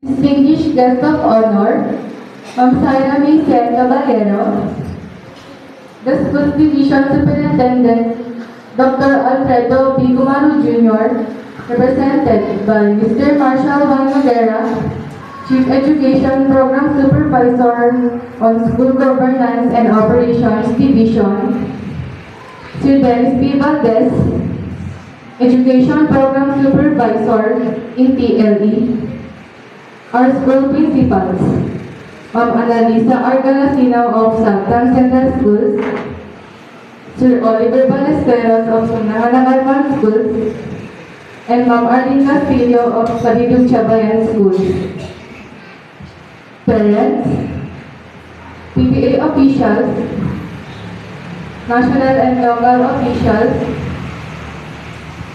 Distinguished guest of honor, Ma'am Sarah May Sen Caballero, the school division superintendent, Dr. Alfredo B. Gumaru Jr., represented by Mr. Marshall Juan Noguera, Chief Education Program Supervisor on School Governance and Operations Division, Sir Dennis P. Valdez, Education Program Supervisor in PLE, our school principals, Ma'am Annalisa R. Galasinaw of Sabtan Central Schools, Sir Oliver Ballesteros of Sunahan Urban Schools, and Ma'am Arlene Castillo of Sabidug Chabayan Schools. Parents, PPA officials, national and local officials,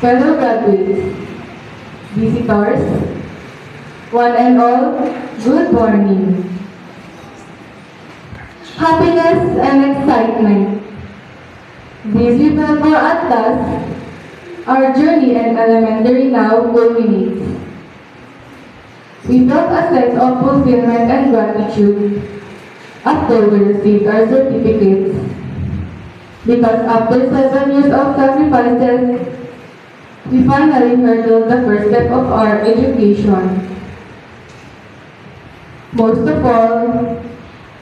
fellow graduates, visitors, one and all, good morning. Happiness and excitement. This remember at last, our journey and elementary now culminates. We felt a sense of fulfillment and gratitude after we received our certificates. Because after 7 years of sacrifices, we finally hurdled the first step of our education. Most of all,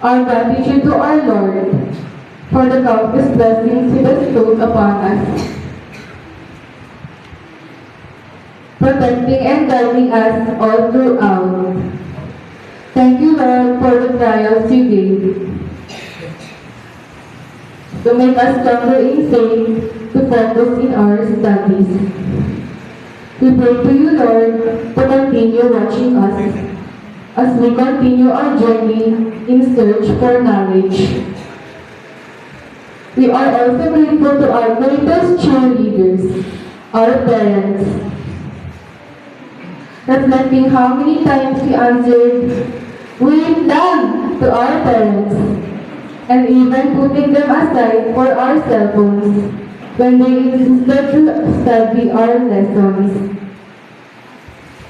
our gratitude to our Lord for the countless blessings He bestowed upon us, protecting and guiding us all throughout. Thank you, Lord, for the trials You gave to make us stronger in faith, to focus in our studies. We pray to You, Lord, to continue watching us as we continue our journey in search for knowledge. We are also grateful to our greatest cheerleaders, our parents, reflecting how many times we answered, "We've done," to our parents, and even putting them aside for our cell phones when they insisted to study our lessons.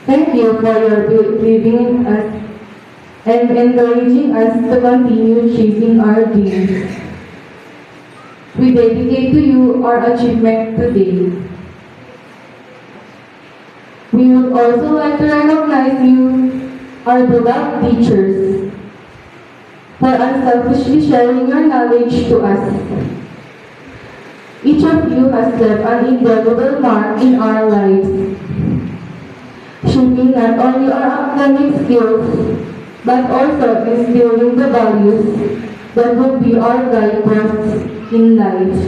Thank you for your believing in us and encouraging us to continue chasing our dreams. We dedicate to You our achievement today. We would also like to recognize you, our beloved teachers, for unselfishly sharing your knowledge to us. Each of you has left an indelible mark in our lives, shaping not only our academic skills, but also instilling the values that will be our guideposts in life.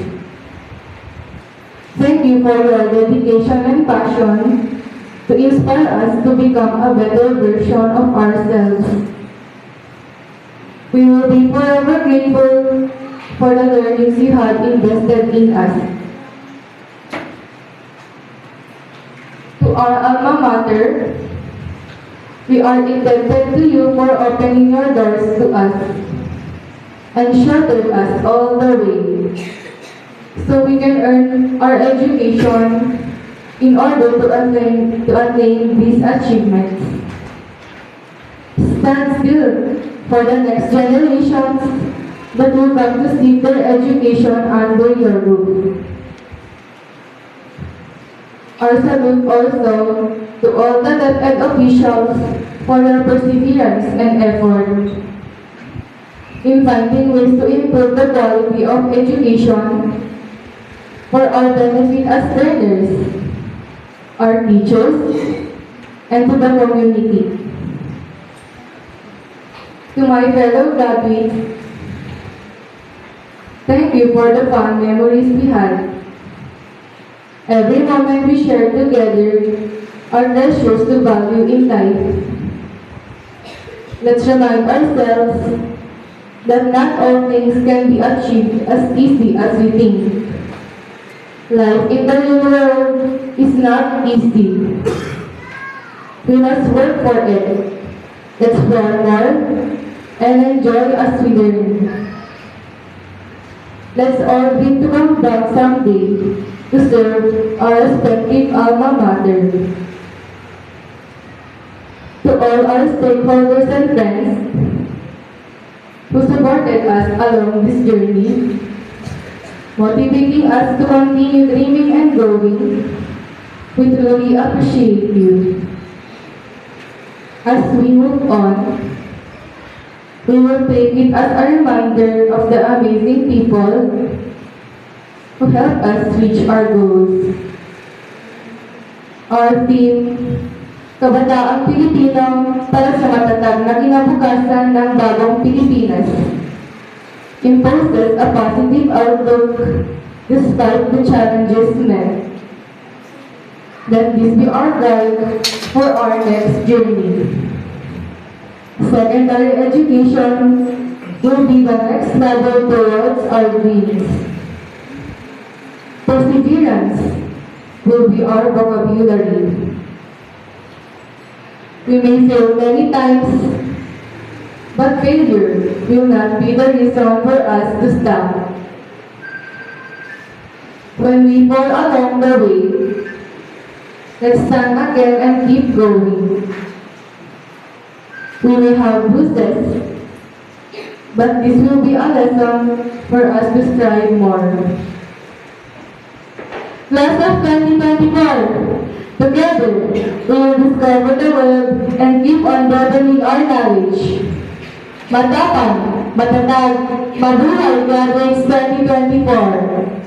Thank you for your dedication and passion to inspire us to become a better version of ourselves. We will be forever grateful for the learnings You had invested in us. To our alma mater, we are indebted to You for opening Your doors to us and sheltered us all the way, so we can earn our education in order to attain these achievements. Stand still for the next generations that will come to seek their education under Your roof. Our salute also to all the DepEd officials for their perseverance and effort in finding ways to improve the quality of education for our benefit as learners, our teachers, and to the community. To my fellow graduates, thank you for the fond memories we had. Every moment we shared together are treasures to value in life. Let's remind ourselves that not all things can be achieved as easy as we think. Life in the real world is not easy. We must work for it, explore more, and enjoy as we learn. Let's all dream to come back someday to serve our respective alma mater. to all our stakeholders and friends who supported us along this journey, motivating us to continue dreaming and growing. We truly appreciate you. As we move on, we will take it as a reminder of the amazing people who help us reach our goals. Our theme, Kabataang Pilipino para sa matatag na kinabukasan ng bagong Pilipinas, imposes a positive outlook despite the challenges met. Let this be our guide for our next journey. Secondary education will be the next level towards our dreams. Perseverance will be our vocabulary. We may fail many times, but failure will not be the reason for us to stop. When we fall along the way, let's stand again and keep going. We may have bruises, but this will be a lesson for us to strive more. Class of 2024, together we will discover the world and keep on broadening our knowledge. Matapang, matatag, mabuhay graduates 2024.